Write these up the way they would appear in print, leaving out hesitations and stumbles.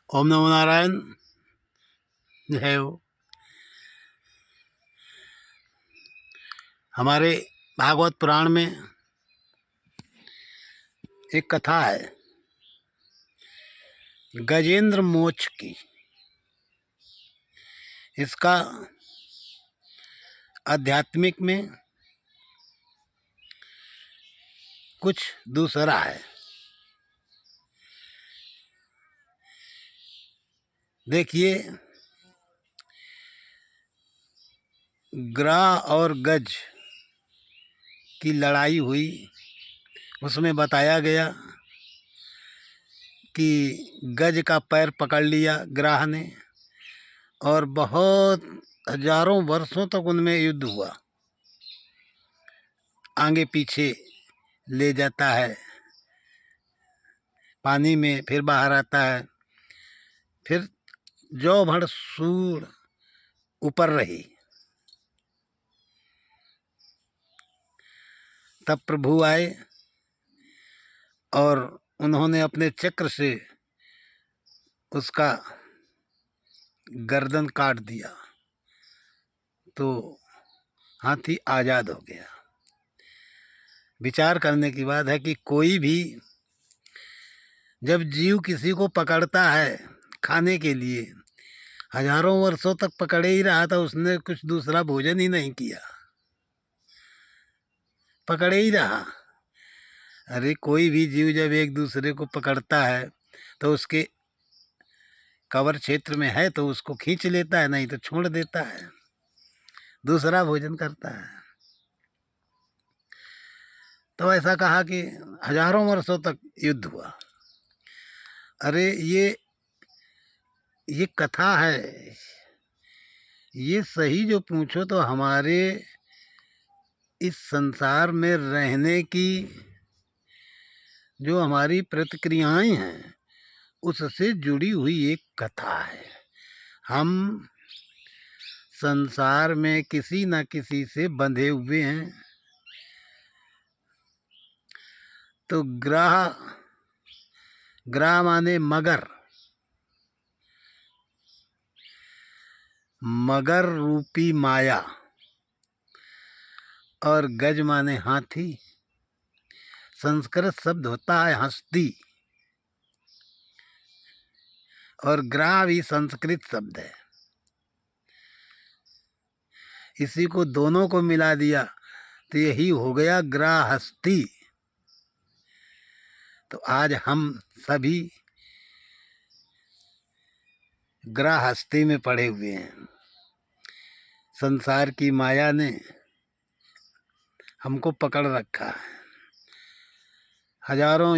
ओम नमो नारायण। जय हो। हमारे भागवत पुराण में एक कथा है गजेंद्र मोक्ष की। इसका आध्यात्मिक में कुछ दूसरा है। देखिए, ग्राह और गज की लड़ाई हुई। उसमें बताया गया कि गज का पैर पकड़ लिया ग्राह ने और बहुत हजारों वर्षों तक उनमें युद्ध हुआ। आगे पीछे ले जाता है पानी में, फिर बाहर आता है, फिर जौ भर सूड़ ऊपर रही। तब प्रभु आए और उन्होंने अपने चक्र से उसका गर्दन काट दिया तो हाथी आजाद हो गया। विचार करने की बात है कि कोई भी जब जीव किसी को पकड़ता है खाने के लिए, हजारों वर्षों तक पकड़े ही रहा था, उसने कुछ दूसरा भोजन ही नहीं किया, पकड़े ही रहा। अरे कोई भी जीव जब एक दूसरे को पकड़ता है तो उसके कवर क्षेत्र में है तो उसको खींच लेता है, नहीं तो छोड़ देता है, दूसरा भोजन करता है। तो ऐसा कहा कि हजारों वर्षों तक युद्ध हुआ। अरे ये कथा है। ये सही जो पूछो तो हमारे इस संसार में रहने की जो हमारी प्रतिक्रियाएं हैं उससे जुड़ी हुई एक कथा है। हम संसार में किसी न किसी से बंधे हुए हैं। तो ग्राह माने मगर, मगर रूपी माया, और गज माने हाथी। संस्कृत शब्द होता है हस्ती और ग्राह भी संस्कृत शब्द है। इसी को दोनों को मिला दिया तो यही हो गया ग्राहस्थी। तो आज हम सभी ग्राहस्थी में पड़े हुए हैं। संसार की माया ने हमको पकड़ रखा है। हजारों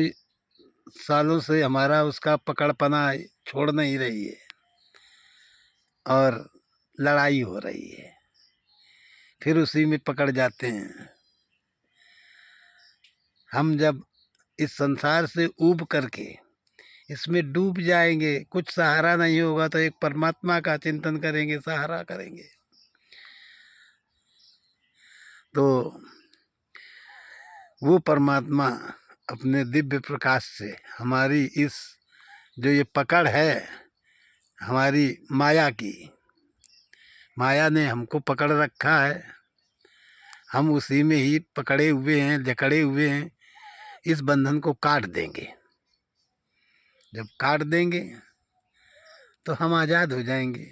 सालों से हमारा उसका पकड़पना छोड़ नहीं रही है और लड़ाई हो रही है, फिर उसी में पकड़ जाते हैं। हम जब इस संसार से ऊब करके इसमें डूब जाएंगे, कुछ सहारा नहीं होगा, तो एक परमात्मा का चिंतन करेंगे, सहारा करेंगे। तो वो परमात्मा अपने दिव्य प्रकाश से हमारी इस जो ये पकड़ है हमारी माया की, माया ने हमको पकड़ रखा है। हम उसी में ही पकड़े हुए हैं, जकड़े हुए हैं। इस बंधन को काट देंगे। जब काट देंगे तो हम आज़ाद हो जाएंगे।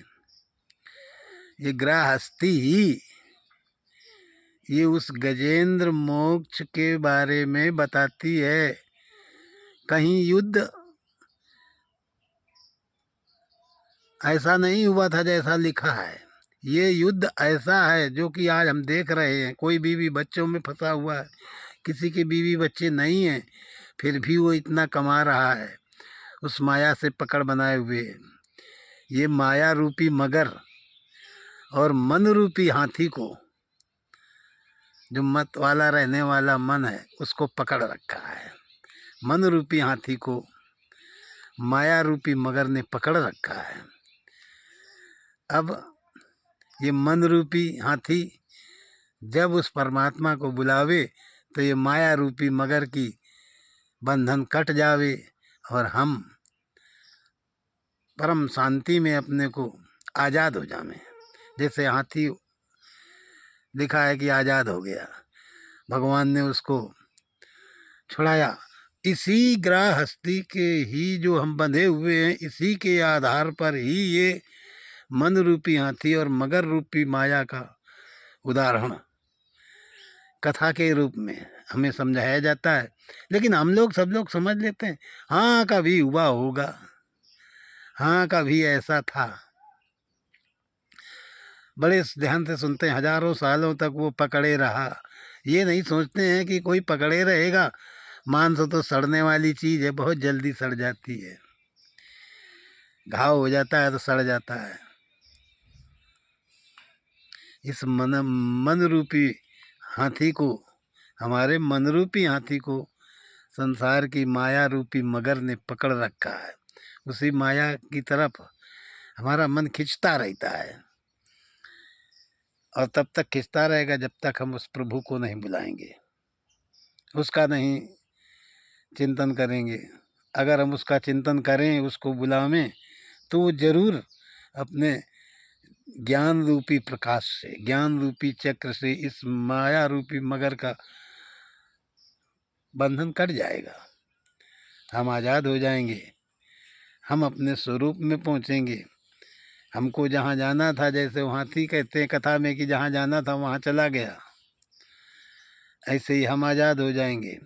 ये गृहस्थी ही ये उस गजेंद्र मोक्ष के बारे में बताती है। कहीं युद्ध ऐसा नहीं हुआ था जैसा लिखा है। ये युद्ध ऐसा है जो कि आज हम देख रहे हैं। कोई बीवी बच्चों में फंसा हुआ है, किसी के बीवी बच्चे नहीं हैं, फिर भी वो इतना कमा रहा है उस माया से पकड़ बनाए हुए। ये माया रूपी मगर और मन रूपी हाथी को, जो मत वाला रहने वाला मन है, उसको पकड़ रखा है। मन रूपी हाथी को माया रूपी मगर ने पकड़ रखा है। अब ये मन रूपी हाथी जब उस परमात्मा को बुलावे तो ये माया रूपी मगर की बंधन कट जावे और हम परम शांति में अपने को आज़ाद हो जावे। जैसे हाथी लिखा है कि आज़ाद हो गया, भगवान ने उसको छुड़ाया। इसी गृहस्थी के ही जो हम बंधे हुए हैं, इसी के आधार पर ही ये मन रूपी हाथी और मगर रूपी माया का उदाहरण कथा के रूप में हमें समझाया जाता है। लेकिन हम लोग सब लोग समझ लेते हैं, हाँ कभी हुआ होगा, हाँ कभी ऐसा था। बड़े ध्यान से सुनते हैं, हजारों सालों तक वो पकड़े रहा। ये नहीं सोचते हैं कि कोई पकड़े रहेगा। मांस तो सड़ने वाली चीज़ है, बहुत जल्दी सड़ जाती है, घाव हो जाता है तो सड़ जाता है। इस मन रूपी हाथी को, हमारे मन रूपी हाथी को संसार की माया रूपी मगर ने पकड़ रखा है। उसी माया की तरफ हमारा मन खिंचता रहता है, और तब तक खिंचता रहेगा जब तक हम उस प्रभु को नहीं बुलाएंगे, उसका नहीं चिंतन करेंगे। अगर हम उसका चिंतन करें, उसको बुलावें, तो वो जरूर अपने ज्ञान रूपी प्रकाश से, ज्ञान रूपी चक्र से इस माया रूपी मगर का बंधन कट जाएगा। हम आज़ाद हो जाएंगे, हम अपने स्वरूप में पहुंचेंगे। हमको जहाँ जाना था, जैसे हाथी कहते हैं कथा में कि जहाँ जाना था वहाँ चला गया, ऐसे ही हम आज़ाद हो जाएंगे।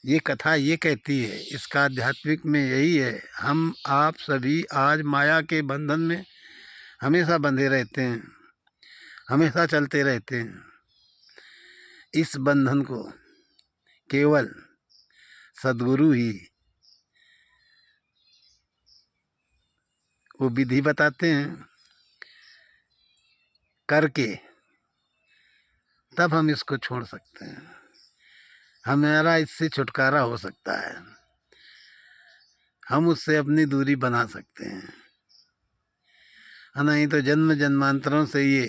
ये कथा ये कहती है, इसका आध्यात्मिक में यही है। हम आप सभी आज माया के बंधन में हमेशा बंधे रहते हैं, हमेशा चलते रहते हैं। इस बंधन को केवल सद्गुरु ही वो विधि बताते हैं करके, तब हम इसको छोड़ सकते हैं, हमारा इससे छुटकारा हो सकता है, हम उससे अपनी दूरी बना सकते हैं। नहीं तो जन्म जन्मांतरों से ये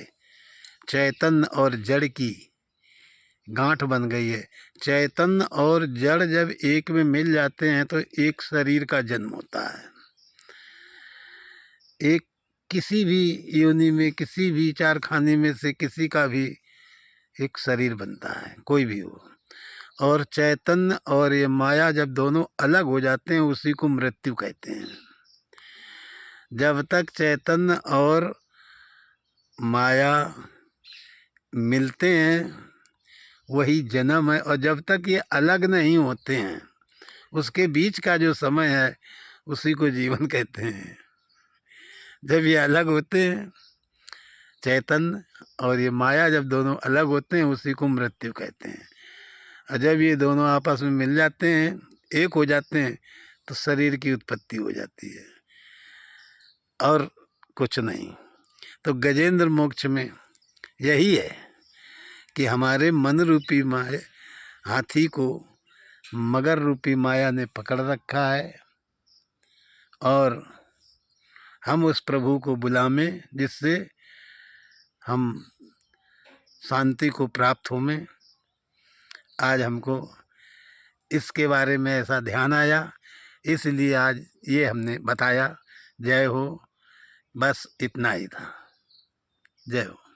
चैतन्य और जड़ की गांठ बन गई है। चैतन्य और जड़ जब एक में मिल जाते हैं तो एक शरीर का जन्म होता है। एक किसी भी योनि में, किसी भी चार खाने में से किसी का भी एक शरीर बनता है, कोई भी हो। और चैतन्य और ये माया जब दोनों अलग हो जाते हैं, उसी को मृत्यु कहते हैं। जब तक चैतन्य और माया मिलते हैं वही जन्म है, और जब तक ये अलग नहीं होते हैं उसके बीच का जो समय है उसी को जीवन कहते हैं। जब ये अलग होते हैं, चैतन्य और ये माया जब दोनों अलग होते हैं, उसी को मृत्यु कहते हैं। और जब ये दोनों आपस में मिल जाते हैं, एक हो जाते हैं, तो शरीर की उत्पत्ति हो जाती है, और कुछ नहीं। तो गजेंद्र मोक्ष में यही है कि हमारे मन रूपी माया हाथी को मगर रूपी माया ने पकड़ रखा है, और हम उस प्रभु को बुलावें जिससे हम शांति को प्राप्त होवें। आज हमको इसके बारे में ऐसा ध्यान आया, इसलिए आज ये हमने बताया। जय हो, बस इतना ही था। जय हो।